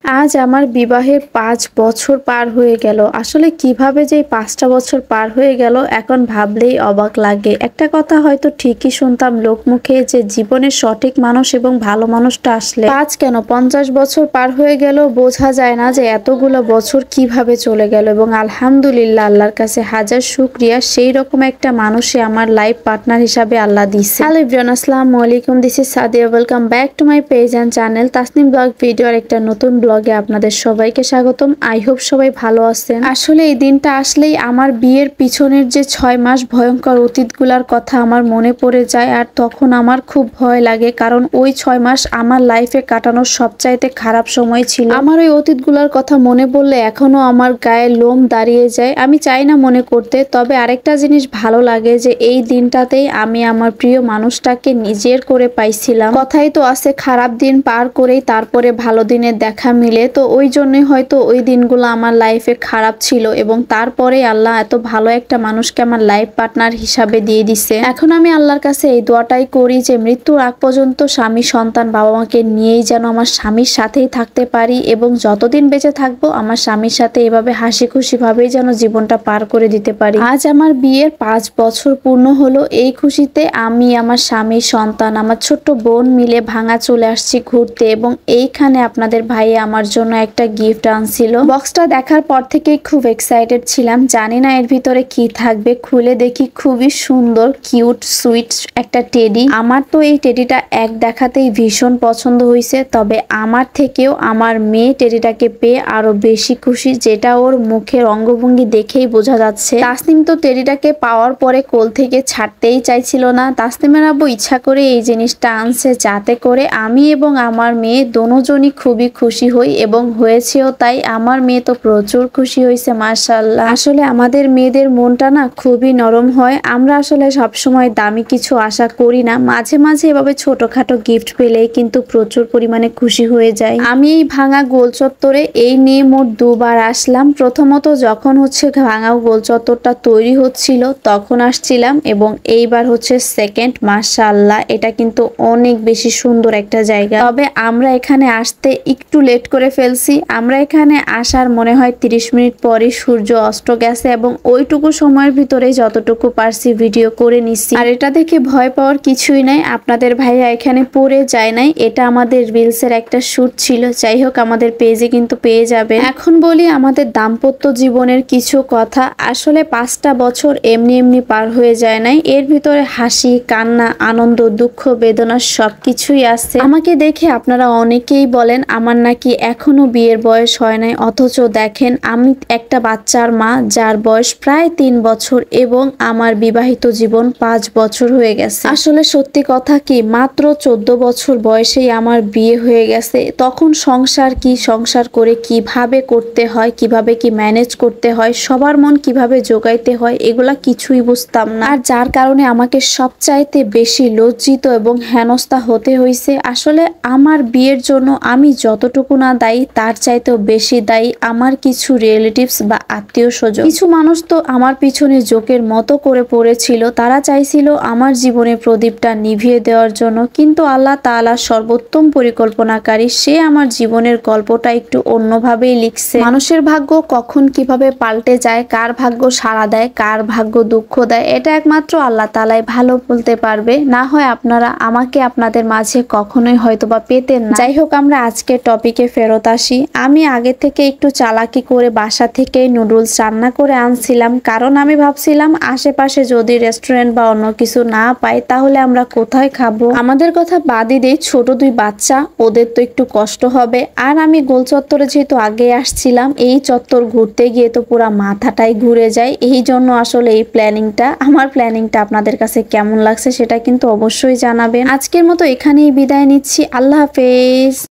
আজ আমার বিবাহের ৫ বছর পার হয়ে গেল। আসলে কিভাবে যে এই ৫টা বছর পার হয়ে গেল এখন ভাবলেই অবাক লাগে। একটা কথা হয়তো ঠিকই শুনতাম লোকমুখে যে জীবনের সঠিক মানুষ এবং ভালো মানুষটা আসলে ৫ কেন ৫০ বছর পার হয়ে গেল বোঝা যায় না যে এতগুলো বছর কিভাবে চলে গেল। এবং আলহামদুলিল্লাহ আল্লাহর কাছে হাজার শুকরিয়া সেই রকম একটা মানুষে আমার লাইফ পার্টনার হিসাবে আল্লাহ দিছে। হ্যালো এভরিওয়ান, আসসালামু আলাইকুম, this is Sadia. Welcome back to my page and channel Tasnim blog ভিডিওর একটা নতুন ব্লগে আপনাদের সবাইকে স্বাগতম। আই হোপ সবাই ভালো আছেন। আসলে এই দিনটা আসলেই আমার বিয়ের পিছনের যে ৬ মাস ভয়ঙ্কর অতীতগুলার কথা আমার মনে পড়ে যায়। আর তখন আমার খুব ভয় লাগে, কারণ ওই ৬ মাস আমার লাইফে কাটানোর সবচাইতে খারাপ সময় ছিল। আমার ওই অতীতগুলার কথা মনে পড়লে এখনো আমার গায়ে লোম দাঁড়িয়ে যায়। আমি চাই না মনে করতে, তবে আরেকটা জিনিস ভালো লাগে যে এই দিনটাতেই আমি আমার প্রিয় মানুষটাকে নিজের করে পাইছিলাম। কথাই তো আছে, খারাপ দিন পার করেই তারপরে ভালো দিনের দেখা মিলে। তো ওই জন্যই হয়তো ওই দিনগুলো আমার লাইফে খারাপ ছিল এবং তারপরে আল্লাহ এত ভালো একটা মানুষকে আমার লাইফ পার্টনার হিসাবে দিয়ে দিছে। এখন আমি আল্লাহর কাছে এই দোয়াটাই করি যে মৃত্যুর আগ পর্যন্ত স্বামী সন্তান বাবা মাকে নিয়েই যেন আমার স্বামীর সাথেই থাকতে পারি এবং যতদিন বেঁচে থাকবো আমার স্বামীর সাথে এভাবে হাসি খুশি ভাবেই যেন জীবনটা পার করে দিতে পারি। আজ আমার বিয়ের ৫ বছর পূর্ণ হলো। এই খুশিতে আমি, আমার স্বামী, সন্তান, আমার ছোট্ট বোন মিলে ভাঙা চলে আসছি ঘুরতে এবং এইখানে আপনাদের ভাই আমার জন্য একটা গিফট আনছিল। বক্সটা দেখার পর থেকেই খুব এক্সাইটেড ছিলাম। জানি না এর ভিতরে কি থাকবে, খুলে দেখি খুবই সুন্দর কিউট সুইট একটা টেডি। আমার তো এই টেডিটা এক দেখাতেই ভীষণ পছন্দ হয়েছে, তবে আমার থেকেও আমার মেয়ে টেডিটাকে পেয়ে আরো বেশি খুশি, যেটা ওর মুখের অঙ্গভঙ্গি দেখেই বোঝা যাচ্ছে। তাসনিম তো টেডিটাকে পাওয়ার পরে কোল থেকে ছাড়তেই চাইছিল না। তাসনিমের আব্বু ইচ্ছা করে এই জিনিসটা আনছে যাতে করে আমি এবং আমার মেয়ে দোনোজনই খুবই খুশি হই এবং হয়েছেও তাই। আমার মেয়ে তো প্রচুর খুশি হয়েছে মাশাআল্লাহ। আসলে আমাদের মেয়েদের মনটা না খুবই নরম হয়। আমরা আসলে সবসময় দামি কিছু আশা করি না, মাঝে মাঝে এভাবে ছোটখাটো গিফট পেলেই কিন্তু প্রচুর পরিমাণে খুশি হয়ে যায়। আমি এই ভাঙা গোল চত্বরে এই নিয়ে মোট ২বার আসলাম। প্রথমত যখন ভাঙা গোল চত্বরটা তৈরি হচ্ছিল তখন আসছিলাম এবং এইবার সেকেন্ড। মাশাআল্লাহ, এটা কিন্তু অনেক বেশি সুন্দর একটা জায়গা। তবে আমরা এখানে আসতে একটু লেট করে ফেলছি। আমরা এখানে আসার মনে হয় ৩০ মিনিট পরে সূর্য অস্ত গেছে এবং ওইটুকু সময়ের ভিতরে যতটুকু পারছি ভিডিও করে নিচ্ছি। আর এটা দেখে ভয় পাওয়ার কিছুই নাই, আপনাদের ভাইয়া এখানে পড়ে যায় নাই। এটা আমাদের রিলসের একটা শুট ছিল। যাই হোক, আমাদের পেজে কিন্তু পেয়ে যাবে। এখন বলি আমাদের দাম্পত্য জীবনের কিছু কথা। আসলে ৫টা বছর এমনি এমনি পার হয়ে যায় নাই। এর ভিতরে হাসি, কান্না, আনন্দ, দুঃখ, বেদনা সবকিছুই আছে। আমাকে দেখে আপনারা অনেকেই বলেন আমার নাকি এখনো বিয়ের বয়স হয় নাই, অথচ দেখেন আমি একটা বাচ্চার মা যার বয়স প্রায় ৩ বছর এবং আমার বিবাহিত জীবন ৫ বছর হয়ে গেছে। আসলে সত্যি কথা কি, মাত্র ১৪ বছর বয়সেই আমার বিয়ে হয়ে গেছে। তখন সংসার কি, সংসার করে কিভাবে করতে হয়, কিভাবে কি ম্যানেজ করতে হয়, সবার মন কিভাবে জোগাইতে হয়, এগুলা কিছুই বুঝতাম না। আর যার কারণে আমাকে সবচাইতে বেশি লজ্জিত এবং হেনস্থা হতে হয়েছে। আসলে আমার বিয়ের জন্য আমি যতটুকু না দায়ী তার চাইতেও বেশি দায়ী আমার কিছু রিলেটিভস বা আত্মীয় স্বজন। কিছু মানুষ তো আমার পিছনে জোকের মতো করে পড়েছিল। তারা চাইছিল আমার জীবনে প্রদীপটা নিভিয়ে দেওয়ার জন্য, কিন্তু আল্লাহ তাআলা সর্বোত্তম পরিকল্পনাকারী। সে আমার জীবনের গল্পটা একটু অন্যভাবেই লিখছে। মানুষের ভাগ্য কখন কিভাবে পাল্টে যায়, কার ভাগ্য সাড়া দেয়, কার ভাগ্য দুঃখ দেয়, এটা একমাত্র আল্লাহ তাআলাই ভালো বলতে পারবে। না হয় আপনারা আমাকে আপনাদের মাঝে কখনোই হয়তোবা পেতেন না। যাই হোক, আমরা আজকের টপিকে ফেরত আসি। আমি আগে থেকে একটু চালাকি করে বাসা থেকে নুডলস রান্না করে আনছিলাম, কারণ আমি ভাবছিলাম আশেপাশে যদি রেস্টুরেন্ট বা অন্য কিছু না পাই তাহলে আমরা কোথায় খাবো। আমাদের কথা বাদই দেই, ছোট ২ বাচ্চা, ওদের তো একটু কষ্ট হবে। আর আমি গোল চত্বরে যেহেতু আগে আসছিলাম, এই চত্বর ঘুরতে গিয়ে তো পুরা মাথাটাই ঘুরে যায়। এই জন্য আসলে এই আমার প্ল্যানিংটা আপনাদের কাছে কেমন লাগছে সেটা কিন্তু অবশ্যই জানাবেন। আজকের মতো এখানেই বিদায় নিচ্ছি। আল্লাহ হাফেজ।